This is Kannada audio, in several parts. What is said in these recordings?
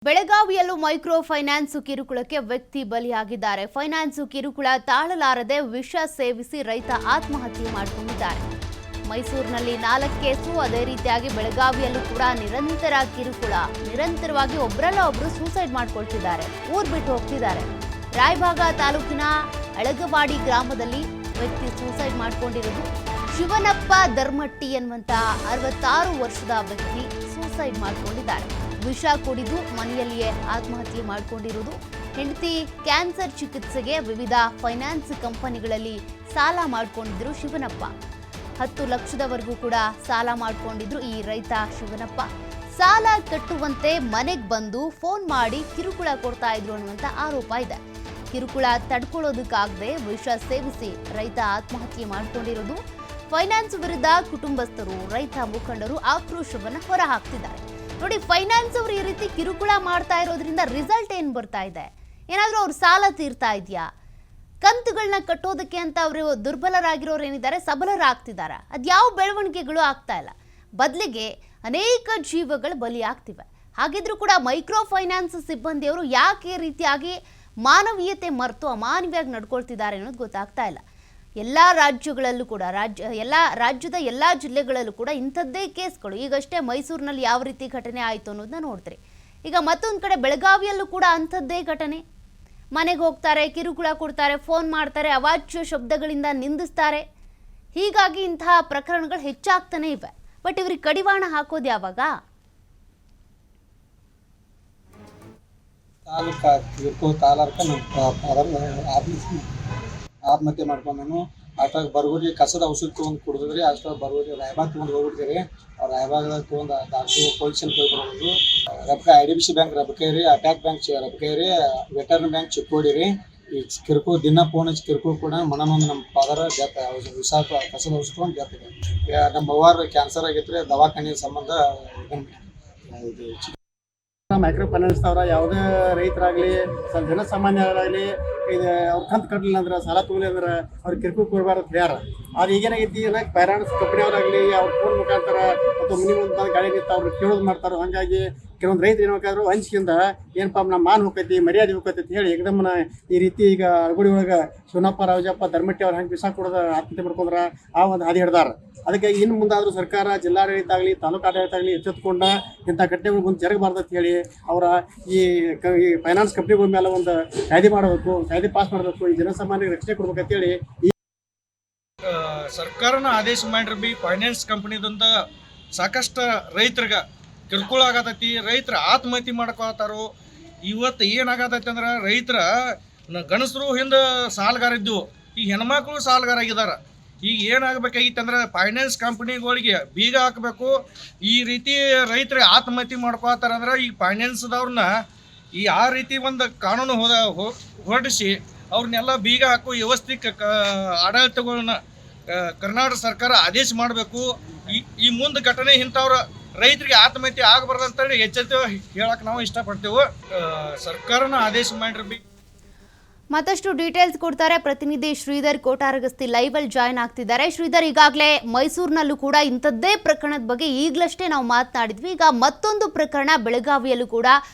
ಬೆಳಗಾವಿಯಲ್ಲೂ ಮೈಕ್ರೋ ಫೈನಾನ್ಸ್ ಕಿರುಕುಳಕ್ಕೆ ವ್ಯಕ್ತಿ ಬಲಿಯಾಗಿದ್ದಾರೆ. ಫೈನಾನ್ಸ್ ಕಿರುಕುಳ ತಾಳಲಾರದೆ ವಿಷ ಸೇವಿಸಿ ರೈತ ಆತ್ಮಹತ್ಯೆ ಮಾಡಿಕೊಂಡಿದ್ದಾರೆ. ಮೈಸೂರಿನಲ್ಲಿ 4 ಕೇಸು, ಅದೇ ರೀತಿಯಾಗಿ ಬೆಳಗಾವಿಯಲ್ಲೂ ಕೂಡ ನಿರಂತರ ಕಿರುಕುಳ. ನಿರಂತರವಾಗಿ ಒಬ್ಬರಲ್ಲ ಒಬ್ಬರು ಸೂಸೈಡ್ ಮಾಡ್ಕೊಳ್ತಿದ್ದಾರೆ, ಊರ್ ಬಿಟ್ಟು ಹೋಗ್ತಿದ್ದಾರೆ. ರಾಯಭಾಗ ತಾಲೂಕಿನ ಅಳಗವಾಡಿ ಗ್ರಾಮದಲ್ಲಿ ವ್ಯಕ್ತಿ ಸೂಸೈಡ್ ಮಾಡಿಕೊಂಡಿರೋದು. ಶಿವನಪ್ಪ ಧರ್ಮಟ್ಟಿ ಎನ್ನುವಂತ 66 ವರ್ಷದ ವ್ಯಕ್ತಿ ಸೂಸೈಡ್ ಮಾಡಿಕೊಂಡಿದ್ದಾರೆ. ವಿಷ ಕುಡಿದು ಮನೆಯಲ್ಲಿಯೇ ಆತ್ಮಹತ್ಯೆ ಮಾಡಿಕೊಂಡಿರುವುದು. ಹೆಂಡತಿ ಕ್ಯಾನ್ಸರ್ ಚಿಕಿತ್ಸೆಗೆ ವಿವಿಧ ಫೈನಾನ್ಸ್ ಕಂಪನಿಗಳಲ್ಲಿ ಸಾಲ ಮಾಡಿಕೊಂಡಿದ್ರು ಶಿವನಪ್ಪ. 10 ಲಕ್ಷದವರೆಗೂ ಕೂಡ ಸಾಲ ಮಾಡಿಕೊಂಡಿದ್ರು ಈ ರೈತ ಶಿವನಪ್ಪ. ಸಾಲ ಕಟ್ಟುವಂತೆ ಮನೆಗೆ ಬಂದು ಫೋನ್ ಮಾಡಿ ಕಿರುಕುಳ ಕೊಡ್ತಾ ಇದ್ರು ಅನ್ನುವಂಥ ಆರೋಪ ಇದೆ. ಕಿರುಕುಳ ತಡ್ಕೊಳ್ಳೋದಕ್ಕಾಗದೆ ವಿಷ ಸೇವಿಸಿ ರೈತ ಆತ್ಮಹತ್ಯೆ ಮಾಡಿಕೊಂಡಿರೋದು. ಫೈನಾನ್ಸ್ ವಿರುದ್ಧ ಕುಟುಂಬಸ್ಥರು, ರೈತ ಮುಖಂಡರು ಆಕ್ರೋಶವನ್ನು ಹೊರಹಾಕ್ತಿದ್ದಾರೆ. ನೋಡಿ, ಫೈನಾನ್ಸ್ ಅವರು ಈ ರೀತಿ ಕಿರುಕುಳ ಮಾಡ್ತಾ ಇರೋದ್ರಿಂದ ರಿಸಲ್ಟ್ ಏನು ಬರ್ತಾ ಇದೆ? ಏನಾದರೂ ಅವ್ರು ಸಾಲ ತೀರ್ತಾ ಇದೆಯಾ? ಕಂತುಗಳನ್ನ ಕಟ್ಟೋದಕ್ಕೆ ಅಂತ ಅವರು ದುರ್ಬಲರಾಗಿರೋರು ಏನಿದ್ದಾರೆ ಸಬಲರಾಗ್ತಿದ್ದಾರೆ. ಅದ್ಯಾವ ಬೆಳವಣಿಗೆಗಳು ಆಗ್ತಾ ಇಲ್ಲ. ಬದಲಿಗೆ ಅನೇಕ ಜೀವಗಳು ಬಲಿಯಾಗ್ತಿವೆ. ಹಾಗಿದ್ರೂ ಕೂಡ ಮೈಕ್ರೋ ಫೈನಾನ್ಸ್ ಸಿಬ್ಬಂದಿಯವರು ಯಾಕೆ ಈ ರೀತಿಯಾಗಿ ಮಾನವೀಯತೆ ಮರೆತು ಅಮಾನವೀಯವಾಗಿ ನಡ್ಕೊಳ್ತಿದ್ದಾರೆ ಅನ್ನೋದು ಗೊತ್ತಾಗ್ತಾ ಇಲ್ಲ. ಎಲ್ಲ ರಾಜ್ಯಗಳಲ್ಲೂ ಕೂಡ ರಾಜ್ಯದ ಎಲ್ಲ ಜಿಲ್ಲೆಗಳಲ್ಲೂ ಕೂಡ ಇಂಥದ್ದೇ ಕೇಸ್ಗಳು. ಈಗಷ್ಟೇ ಮೈಸೂರಿನಲ್ಲಿ ಯಾವ ರೀತಿ ಘಟನೆ ಆಯಿತು ಅನ್ನೋದನ್ನ ನೋಡಿದ್ರಿ. ಈಗ ಮತ್ತೊಂದು ಕಡೆ ಬೆಳಗಾವಿಯಲ್ಲೂ ಕೂಡ ಅಂಥದ್ದೇ ಘಟನೆ. ಮನೆಗೆ ಹೋಗ್ತಾರೆ, ಕಿರುಕುಳ ಕೊಡ್ತಾರೆ, ಫೋನ್ ಮಾಡ್ತಾರೆ, ಅವಾಚ್ಯ ಶಬ್ದಗಳಿಂದ ನಿಂದಿಸ್ತಾರೆ. ಹೀಗಾಗಿ ಇಂತಹ ಪ್ರಕರಣಗಳು ಹೆಚ್ಚಾಗ್ತಾನೆ ಇವೆ. ಬಟ್ ಇವ್ರಿಗೆ ಕಡಿವಾಣ ಹಾಕೋದು ಯಾವಾಗ? ಆತ್ಮಹತ್ಯೆ ಮಾಡ್ಕೊಂಡು ಅಷ್ಟಾಗ ಬರ್ಗೋರಿ ಕಸದ ಔಷಧಿ ತೊಗೊಂಡು ಕುಡಿದ್ರಿ. ಅಷ್ಟಾಗ ಬರ್ಗೋರಿ ರಾಯಬಾಗ್ ತೊಗೊಂಡು ಹೋಗ್ಬಿಡ್ತೀರಿ. ಅವ್ರು ರಾಯಬಾಗ್ದಾಗ ತೊಗೊಂಡು ಡಾಕ್ಟ್ರು ಪೊಲೀಸಲ್ಲಿ ಹೋಗ್ಬರೋದು. ರೊಕ್ಕ IDBC ಬ್ಯಾಂಕ್ ರಬಕೇರಿ, ಅಟ್ಯಾಕ್ ಬ್ಯಾಂಕ್ ರಬಕೇರಿ, ವೆಟರ್ನರಿ ಬ್ಯಾಂಕ್ ಚಿಕ್ಕೋಡಿರಿ. ಈ ಕಿರುಕುಳ ದಿನ ಫೋನ್ ಹಚ್ಚಿ ಕಿರುಕುಳ ಕೂಡ ಮನನೊಂದು ನಮ್ಮ ಫಾದರ್ ಡೆತ್ ವಿಷ ಕಸದ ಔಷಧಿ ತೊಗೊಂಡು ಡೆತ್ ಇದೆ. ನಮ್ಮ ಅವ್ವಾರು ಕ್ಯಾನ್ಸರ್ ಆಗೈತ್ರಿ. ದವಾಖಾನೆ ಸಂಬಂಧ ಮೈಕ್ರೋ ಫೈನಾನ್ಸ್ ಅವರ ಯಾವುದೇ ರೈತರಾಗಲಿ ಜನಸಾಮಾನ್ಯರಾಗಲಿ ಇದು ಅವ್ರು ಕಂತು ಕಟ್ಟಲಿಲ್ಲ ಅಂದ್ರೆ, ಸಾಲ ತಗೊಳ್ಳಿ ಅಂದ್ರೆ ಅವ್ರಿಗೆ ಕಿರುಕುಳ ಕೊಡಬಾರ್ದು ಹೇಳ್ಯಾರ. ಅವ್ರು ಈಗೇನಾಗೈತಿ, ಫೈನಾನ್ಸ್ ಕಂಪ್ನಿಯವರಾಗಲಿ ಅವ್ರ ಫೋನ್ ಮುಖಾಂತರ ಅಥವಾ ಮನೆ ಮುಂದೆ ಗಾಡಿ ನಿಂತು ಅವ್ರು ಕೇಳೋದು ಮಾಡ್ತಾರೆ. ಹಾಗಾಗಿ ಕೆಲವೊಂದು ರೈತರು ಏನಾದ್ರು ಹಂಚಿಕೆಯಿಂದ ಏನಪ್ಪ ನಮ್ಮ ಮಾನ್ ಹೋಗ್ತೈತಿ, ಮರ್ಯಾದೆ ಹೋಗ್ತೈತಿ ಅಂತ ಹೇಳಿ ಏಕದಮ್ಮನ ಈ ರೀತಿ ಈಗ ಅಳಗುಡಿ ಒಳಗೆ ಶಿವನಪ್ಪ ರಾಜಪ್ಪ ಧರ್ಮಟ್ಟಿ ಅವ್ರು ಹಂಗೆ ವಿಷ ಕೊಡೋದು ಆತ್ಮಹತ್ಯೆ ಮಾಡ್ಕೊಂಡ್ರೆ ಆ ಒಂದು ಹಾದಿ ಹಿಡ್ದಾರ. ಅದಕ್ಕೆ ಇನ್ನು ಮುಂದಾದರೂ ಸರ್ಕಾರ, ಜಿಲ್ಲಾಡಳಿತ ಆಗಲಿ, ತಾಲೂಕು ಆಡಳಿತ ಆಗಲಿ ಎಚ್ಚೆತ್ತುಕೊಂಡ ಇಂಥ ಘಟನೆಗಳು ಮುಂದೆ ಜರಗಬಾರ್ದು ಅಂತ ಹೇಳಿ ಅವರ ಈ ಫೈನಾನ್ಸ್ ಕಂಪ್ನಿಗಳ ಮೇಲೆ ಒಂದು ಕಾಯ್ದೆ ಮಾಡಬೇಕು, ಕಾಯ್ದೆ ಪಾಸ್ ಮಾಡಬೇಕು, ಈ ಜನಸಾಮಾನ್ಯರಿಗೆ ರಕ್ಷಣೆ ಕೊಡ್ಬೇಕಂತೇಳಿ ಸರ್ಕಾರನ ಆದೇಶ ಮಾಡಿರ್ಬಿ. ಫೈನಾನ್ಸ್ ಕಂಪ್ನಿದಂತ ಸಾಕಷ್ಟು ರೈತರಿಗೆ ಕಿರುಕುಳ ಆಗತೈತಿ. ರೈತರ ಆತ್ಮಹತ್ಯೆ ಮಾಡ್ಕೋತಾರೋ. ಇವತ್ತು ಏನಾಗತೈತಿ ಅಂದ್ರೆ, ರೈತರ ಗಣಸರು ಹಿಂದೆ ಸಾಲಗಾರ ಇದ್ದವು, ಈಗ ಹೆಣ್ಮಕ್ಳು ಸಾಲಗಾರ ಆಗಿದ್ದಾರೆ. ಈಗ ಏನಾಗಬೇಕಾಗಿತ್ತು ಅಂದ್ರೆ, ಫೈನಾನ್ಸ್ ಕಂಪ್ನಿಗಳಿಗೆ ಬೀಗ ಹಾಕಬೇಕು. ಈ ರೀತಿ ರೈತರಿಗೆ ಆತ್ಮಹತ್ಯೆ ಮಾಡ್ಕೋತಾರೆ ಅಂದ್ರೆ, ಈ ಫೈನಾನ್ಸ್ದವ್ರನ್ನ ಆ ರೀತಿ ಒಂದು ಕಾನೂನು ಹೊರಡಿಸಿ ಅವ್ರನ್ನೆಲ್ಲ ಬೀಗ ಹಾಕೋ ವ್ಯವಸ್ಥೆ ಆಡಳಿತಗಳನ್ನ ಕರ್ನಾಟಕ ಸರ್ಕಾರ ಆದೇಶ ಮಾಡಬೇಕು. ಈ ಮುಂದೆ ಘಟನೆ ಇಂಥವ್ರ ರೈತರಿಗೆ ಆತ್ಮಹತ್ಯೆ ಆಗಬಾರ್ದು ಅಂತೇಳಿ ಎಚ್ಚರಿಕೆ ಹೇಳಕ್ಕೆ ನಾವು ಇಷ್ಟಪಡ್ತೇವೆ. ಸರ್ಕಾರನ ಆದೇಶ ಮಾಡಿರ್ಬೇಕು. ಮತ್ತಷ್ಟು ಡೀಟೇಲ್ಸ್ ಕೊಡ್ತಾರೆ ಪ್ರತಿನಿಧಿ ಶ್ರೀಧರ್ ಕೋಟಾರಗಸ್ತಿ ಲೈವ್ ಅಲ್ಲಿ ಜಾಯ್ನ್ ಆಗ್ತಿದ್ದಾರೆ. ಶ್ರೀಧರ್, ಈಗಾಗಲೇ ಮೈಸೂರಿನಲ್ಲೂ ಕೂಡ ಇಂಥದ್ದೇ ಪ್ರಕರಣದ ಬಗ್ಗೆ ಈಗಲಷ್ಟೇ ನಾವು ಮಾತನಾಡಿದ್ವಿ. ಈಗ ಮತ್ತೊಂದು ಪ್ರಕರಣ ಬೆಳಗಾವಿಯಲ್ಲೂ ಕೂಡ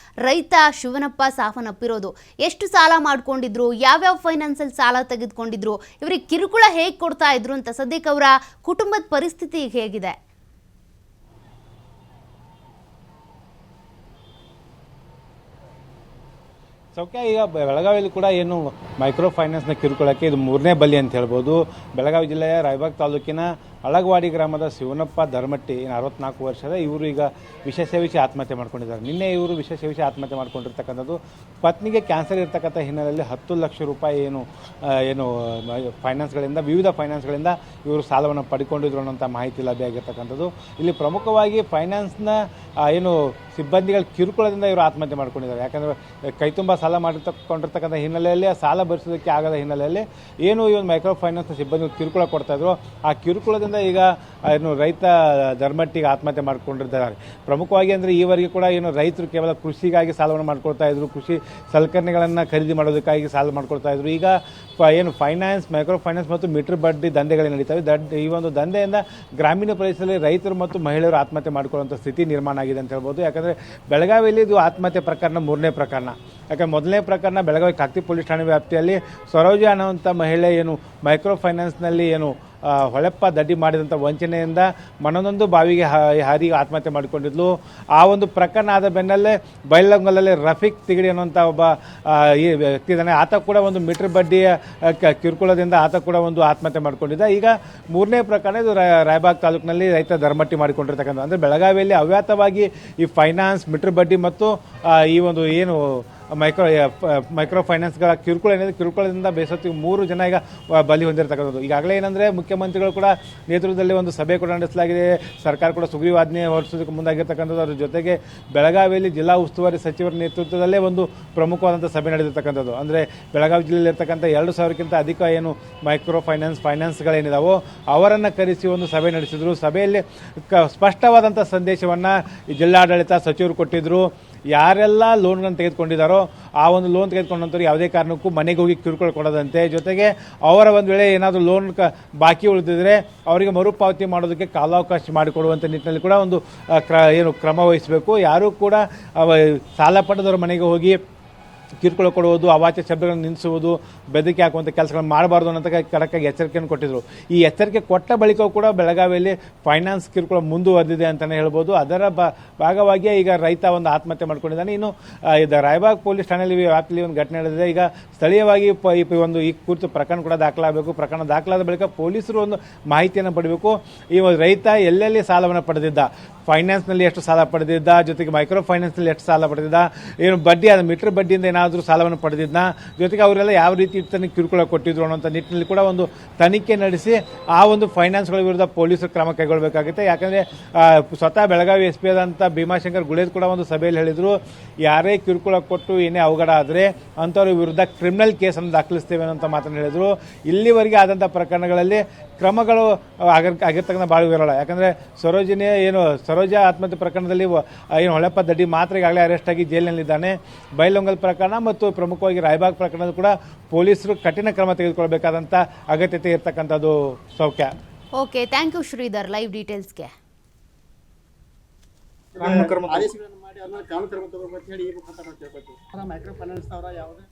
ರೈತ ಶಿವನಪ್ಪ ಸಾವನ್ನಪ್ಪಿರೋದು. ಎಷ್ಟು ಸಾಲ ಮಾಡ್ಕೊಂಡಿದ್ರು, ಯಾವ್ಯಾವ ಫೈನಾನ್ಸಲ್ಲಿ ಸಾಲ ತೆಗೆದುಕೊಂಡಿದ್ರು, ಇವರಿಗೆ ಕಿರುಕುಳ ಹೇಗೆ ಕೊಡ್ತಾ ಇದ್ರು ಅಂತ ಸದ್ಯಕ್ಕೆ ಅವರ ಕುಟುಂಬದ ಪರಿಸ್ಥಿತಿ ಹೇಗಿದೆ? ಸೌಖ್ಯ, ಈಗ ಬೆಳಗಾವಿಯಲ್ಲಿ ಕೂಡ ಏನು ಮೈಕ್ರೋ ಫೈನಾನ್ಸ್ನ ಕಿರುಕುಳಕ್ಕೆ ಇದು 3ನೇ ಬಲಿ ಅಂತ ಹೇಳ್ಬೋದು. ಬೆಳಗಾವಿ ಜಿಲ್ಲೆಯ ರಾಯಬಾಗ್ ತಾಲೂಕಿನ ಅಳಗವಾಡಿ ಗ್ರಾಮದ ಶಿವನಪ್ಪ ಧರ್ಮಟ್ಟಿ 64 ವರ್ಷದ ಇವರು ಈಗ ವಿಷ ಸೇವಿಸಿ ಆತ್ಮಹತ್ಯೆ ಮಾಡ್ಕೊಂಡಿದ್ದಾರೆ. ನಿನ್ನೆ ಇವರು ವಿಷ ಸೇವಿಸಿ ಆತ್ಮಹತ್ಯೆ ಮಾಡ್ಕೊಂಡಿರ್ತಕ್ಕಂಥದ್ದು. ಪತ್ನಿಗೆ ಕ್ಯಾನ್ಸರ್ ಇರ್ತಕ್ಕಂಥ ಹಿನ್ನೆಲೆಯಲ್ಲಿ 10 ಲಕ್ಷ ರೂಪಾಯಿ ಏನು ಫೈನಾನ್ಸ್ಗಳಿಂದ, ವಿವಿಧ ಫೈನಾನ್ಸ್ಗಳಿಂದ ಇವರು ಸಾಲವನ್ನು ಪಡ್ಕೊಂಡಿದ್ರು ಅನ್ನೋಂಥ ಮಾಹಿತಿ ಲಭ್ಯ ಆಗಿರ್ತಕ್ಕಂಥದ್ದು. ಇಲ್ಲಿ ಪ್ರಮುಖವಾಗಿ ಫೈನಾನ್ಸ್ನ ಏನು ಸಿಬ್ಬಂದಿಗಳ ಕಿರುಕುಳದಿಂದ ಇವರು ಆತ್ಮಹತ್ಯೆ ಮಾಡ್ಕೊಂಡಿದ್ದಾರೆ. ಯಾಕಂದರೆ ಕೈತುಂಬ ಸಾಲ ಮಾಡಿಕೊಂಡಿರ್ತಕ್ಕಂಥ ಹಿನ್ನೆಲೆಯಲ್ಲಿ, ಆ ಸಾಲ ಭರಿಸೋದಕ್ಕೆ ಆಗದ ಹಿನ್ನೆಲೆಯಲ್ಲಿ ಏನು ಈ ಒಂದು ಮೈಕ್ರೋ ಫೈನಾನ್ಸ್ನ ಸಿಬ್ಬಂದಿ ಕಿರುಕುಳ ಕೊಡ್ತಾಯಿದ್ರು, ಆ ಕಿರುಕುಳದಿಂದ ಕಾರಣದಿಂದ ಈಗ ಏನು ರೈತ ಧರ್ಮಟ್ಟಿಗೆ ಆತ್ಮಹತ್ಯೆ ಮಾಡಿಕೊಂಡಿದ್ದಾರೆ. ಪ್ರಮುಖವಾಗಿ ಅಂದರೆ ಈವರೆಗೆ ಕೂಡ ಏನು ರೈತರು ಕೇವಲ ಕೃಷಿಗಾಗಿ ಸಾಲವನ್ನು ಮಾಡ್ಕೊಳ್ತಾ ಇದ್ರು, ಕೃಷಿ ಸಲಕರಣೆಗಳನ್ನು ಖರೀದಿ ಮಾಡೋದಕ್ಕಾಗಿ ಸಾಲ ಮಾಡ್ಕೊಳ್ತಾ ಇದ್ರು. ಈಗ ಏನು ಫೈನಾನ್ಸ್, ಮೈಕ್ರೋ ಫೈನಾನ್ಸ್ ಮತ್ತು ಮೀಟರ್ ಬಡ್ಡಿ ದಂಧೆಗಳು ನಡೀತವೆ. ಈ ಒಂದು ದಂಧೆಯಿಂದ ಗ್ರಾಮೀಣ ಪ್ರದೇಶದಲ್ಲಿ ರೈತರು ಮತ್ತು ಮಹಿಳೆಯರು ಆತ್ಮಹತ್ಯೆ ಮಾಡ್ಕೊಳ್ಳುವಂಥ ಸ್ಥಿತಿ ನಿರ್ಮಾಣ ಆಗಿದೆ ಅಂತ ಹೇಳ್ಬೋದು. ಯಾಕಂದರೆ ಬೆಳಗಾವಿಯಲ್ಲಿ ಇದು ಆತ್ಮಹತ್ಯೆ ಪ್ರಕರಣ 3ನೇ ಪ್ರಕರಣ. ಯಾಕಂದರೆ 1ನೇ ಪ್ರಕರಣ ಬೆಳಗಾವಿ ಕಾಕ್ತಿ ಪೊಲೀಸ್ ಠಾಣೆ ವ್ಯಾಪ್ತಿಯಲ್ಲಿ ಸರೋಜಾ ಅನ್ನುವಂಥ ಮಹಿಳೆ ಏನು ಮೈಕ್ರೋ ಫೈನಾನ್ಸ್ನಲ್ಲಿ ಏನು ಹೊಳೆಪ್ಪ ದಡ್ಡಿ ಮಾಡಿದಂಥ ವಂಚನೆಯಿಂದ ಮನನೊಂದು ಬಾವಿಗೆ ಹಾರಿ ಆತ್ಮಹತ್ಯೆ ಮಾಡಿಕೊಂಡಿದ್ಲು. ಆ ಒಂದು ಪ್ರಕರಣ ಆದ ಬೆನ್ನಲ್ಲೇ ಬೈಲಹೊಂಗಲಲ್ಲಿ ರಫೀಕ್ ತಿಗಡಿ ಅನ್ನುವಂಥ ಒಬ್ಬ ಈ ವ್ಯಕ್ತಿ ಇದ್ದಾನೆ. ಆತ ಕೂಡ ಒಂದು ಮೀಟರ್ ಬಡ್ಡಿಯ ಕಿರುಕುಳದಿಂದ ಆತ ಕೂಡ ಒಂದು ಆತ್ಮಹತ್ಯೆ ಮಾಡಿಕೊಂಡಿದ್ದ. ಈಗ 3ನೇ ಪ್ರಕರಣ ಇದು ರಾಯಬಾಗ್ ತಾಲೂಕಿನಲ್ಲಿ ರೈತ ಧರ್ಮಟ್ಟಿ ಮಾಡಿಕೊಂಡಿರ್ತಕ್ಕಂಥ. ಅಂದರೆ ಬೆಳಗಾವಿಯಲ್ಲಿ ಅವ್ಯಾತವಾಗಿ ಈ ಫೈನಾನ್ಸ್, ಮೀಟರ್ ಬಡ್ಡಿ ಮತ್ತು ಈ ಒಂದು ಏನು ಮೈಕ್ರೋ ಫೈನಾನ್ಸ್ಗಳ ಕಿರುಕುಳ ಏನಿದೆ, ಕಿರುಕುಳದಿಂದ ಬೇಸತ್ತು 3 ಜನ ಈಗ ಬಲಿ ಹೊಂದಿರತಕ್ಕಂಥದ್ದು. ಈಗಾಗಲೇ ಏನಂದರೆ ಮುಖ್ಯಮಂತ್ರಿಗಳು ಕೂಡ ನೇತೃತ್ವದಲ್ಲಿ ಒಂದು ಸಭೆ ಕೂಡ ನಡೆಸಲಾಗಿದೆ. ಸರ್ಕಾರ ಕೂಡ ಸುಗ್ರೀವಾಜ್ಞೆ ಹೊರಡಿಸೋದಕ್ಕೆ ಮುಂದಾಗಿರ್ತಕ್ಕಂಥದ್ದು. ಅದ್ರ ಜೊತೆಗೆ ಬೆಳಗಾವಿಯಲ್ಲಿ ಜಿಲ್ಲಾ ಉಸ್ತುವಾರಿ ಸಚಿವರ ನೇತೃತ್ವದಲ್ಲೇ ಒಂದು ಪ್ರಮುಖವಾದಂಥ ಸಭೆ ನಡೆದಿರ್ತಕ್ಕಂಥದ್ದು. ಅಂದರೆ ಬೆಳಗಾವಿ ಜಿಲ್ಲೆಯಲ್ಲಿರ್ತಕ್ಕಂಥ 2,000ಕ್ಕಿಂತ ಅಧಿಕ ಏನು ಮೈಕ್ರೋ ಫೈನಾನ್ಸ್ಗಳೇನಿದಾವೋ ಅವರನ್ನು ಕರೆಸಿ ಒಂದು ಸಭೆ ನಡೆಸಿದರು. ಸಭೆಯಲ್ಲಿ ಸ್ಪಷ್ಟವಾದಂಥ ಸಂದೇಶವನ್ನು ಜಿಲ್ಲಾಡಳಿತ ಸಚಿವರು ಕೊಟ್ಟಿದ್ದರು. ಯಾರೆಲ್ಲ ಲೋನ್ಗಳನ್ನು ತೆಗೆದುಕೊಂಡಿದ್ದಾರೋ ಆ ಒಂದು ಲೋನ್ ತೆಗೆದುಕೊಂಡಂಥವ್ರು ಯಾವುದೇ ಕಾರಣಕ್ಕೂ ಮನೆಗೆ ಹೋಗಿ ಕಿರುಕುಳ ಕೊಡೋದಂತೆ, ಜೊತೆಗೆ ಅವರ ಒಂದು ವೇಳೆ ಏನಾದರೂ ಲೋನ್ ಬಾಕಿ ಉಳಿದಿದ್ರೆ ಅವರಿಗೆ ಮರುಪಾವತಿ ಮಾಡೋದಕ್ಕೆ ಕಾಲಾವಕಾಶ ಮಾಡಿಕೊಡುವಂಥ ನಿಟ್ಟಿನಲ್ಲಿ ಕೂಡ ಒಂದು ಕ್ರಮ ವಹಿಸಬೇಕು. ಯಾರೂ ಕೂಡ ಸಾಲ ಪಡೆದವರ ಮನೆಗೆ ಹೋಗಿ ಕಿರುಕುಳ ಕೊಡುವುದು, ಅವಾಚ್ಯ ಶಬ್ದಗಳನ್ನು ನಿಲ್ಲಿಸುವುದು, ಬೆದರಿಕೆ ಹಾಕುವಂಥ ಕೆಲಸಗಳನ್ನು ಮಾಡಬಾರ್ದು ಅನ್ನೋಂಥ ಖಡಕ್ಕಾಗಿ ಎಚ್ಚರಿಕೆಯನ್ನು ಕೊಟ್ಟಿದ್ದರು. ಈ ಎಚ್ಚರಿಕೆ ಕೊಟ್ಟ ಬಳಿಕವೂ ಕೂಡ ಬೆಳಗಾವಿಯಲ್ಲಿ ಫೈನಾನ್ಸ್ ಕಿರುಕುಳ ಮುಂದುವರೆದಿದೆ ಅಂತಲೇ ಹೇಳ್ಬೋದು. ಅದರ ಭಾಗವಾಗಿಯೇ ಈಗ ರೈತ ಒಂದು ಆತ್ಮಹತ್ಯೆ ಮಾಡ್ಕೊಂಡಿದ್ದಾನೆ. ಇನ್ನು ಇದು ರಾಯಬಾಗ್ ಪೊಲೀಸ್ ಠಾಣೆಯಲ್ಲಿ ವ್ಯಾಪ್ತಿಯಲ್ಲಿ ಒಂದು ಘಟನೆ ನಡೆದಿದೆ. ಈಗ ಸ್ಥಳೀಯವಾಗಿ ಈ ಕುರಿತು ಪ್ರಕರಣ ಕೂಡ ದಾಖಲಾಗಬೇಕು. ಪ್ರಕರಣ ದಾಖಲಾದ ಬಳಿಕ ಪೊಲೀಸರು ಒಂದು ಮಾಹಿತಿಯನ್ನು ಪಡೆಯಬೇಕು. ಈ ರೈತ ಎಲ್ಲೆಲ್ಲಿ ಸಾಲವನ್ನು ಪಡೆದಿದ್ದ, ಫೈನಾನ್ಸ್ನಲ್ಲಿ ಎಷ್ಟು ಸಾಲ ಪಡೆದಿದ್ದ, ಜೊತೆಗೆ ಮೈಕ್ರೋ ಫೈನಾನ್ಸ್ನಲ್ಲಿ ಎಷ್ಟು ಸಾಲ ಪಡೆದಿದ್ದ, ಏನು ಬಡ್ಡಿ ಅದು ಮೀಟರ್ ಬಡ್ಡಿಯಿಂದ ಏನಾದರೂ ಸಾಲವನ್ನು ಪಡೆದಿದ್ದ, ಜೊತೆಗೆ ಅವರೆಲ್ಲ ಯಾವ ರೀತಿ ತನಗೆ ಕಿರುಕುಳ ಕೊಟ್ಟಿದ್ರು ಅನ್ನೋಂಥ ನಿಟ್ಟಿನಲ್ಲಿ ಕೂಡ ಒಂದು ತನಿಖೆ ನಡೆಸಿ ಆ ಒಂದು ಫೈನಾನ್ಸ್ಗಳ ವಿರುದ್ಧ ಪೊಲೀಸರು ಕ್ರಮ ಕೈಗೊಳ್ಳಬೇಕಾಗುತ್ತೆ. ಯಾಕಂದರೆ ಸ್ವತಃ ಬೆಳಗಾವಿ SP ಆದಂಥ ಭೀಮಾಶಂಕರ್ ಗುಳೇದ್ ಕೂಡ ಒಂದು ಸಭೆಯಲ್ಲಿ ಹೇಳಿದರು, ಯಾರೇ ಕಿರುಕುಳ ಕೊಟ್ಟು ಏನೇ ಅವಘಡ ಆದರೆ ಅಂಥವ್ರ ವಿರುದ್ಧ ಕ್ರಿಮಿನಲ್ ಕೇಸನ್ನು ದಾಖಲಿಸ್ತೇವೆ ಅನ್ನೋಂಥ ಮಾತನ್ನು ಹೇಳಿದರು. ಇಲ್ಲಿವರೆಗೆ ಆದಂಥ ಪ್ರಕರಣಗಳಲ್ಲಿ ಕ್ರಮಗಳು ಆಗಿರ್ತಕ್ಕಂಥ ಭಾಳ ವಿರಳ. ಯಾಕಂದರೆ ಸರೋಜಾ ಆತ್ಮಹತ್ಯೆ ಪ್ರಕರಣದಲ್ಲಿ ಏನು ಹೊಳೆಪ್ಪ ದಡ್ಡಿ ಮಾತ್ರ ಈಗಾಗಲೇ ಅರೆಸ್ಟ್ ಆಗಿ ಜೈಲಿನಲ್ಲಿದ್ದಾನೆ. ಬೈಲಹೊಂಗಲ್ ಪ್ರಕರಣ ಮತ್ತು ಪ್ರಮುಖವಾಗಿ ರಾಯಬಾಗ್ ಪ್ರಕರಣದ ಕೂಡ ಪೊಲೀಸರು ಕಠಿಣ ಕ್ರಮ ತೆಗೆದುಕೊಳ್ಬೇಕಾದಂಥ ಅಗತ್ಯತೆ ಇರತಕ್ಕಂಥದ್ದು. ಸೌಖ್ಯ. Okay, thank you Shridhar live ಡೀಟೇಲ್ಸ್ಗೆ. ಆದೇಶಗಳನ್ನು ಮಾಡಿ ಅದನ್ನ ಕಾನೂನು ಕ್ರಮ ತಗೋಬೇಕು ಅಂತ ಹೇಳಿ ಈ ಮುಖಾಂತರ ಕೇಳ್ಕೊತೀವಿ. ಮೈಕ್ರೋ ಫೈನಾನ್ಸ್ ಅವರ ಯಾವುದೇ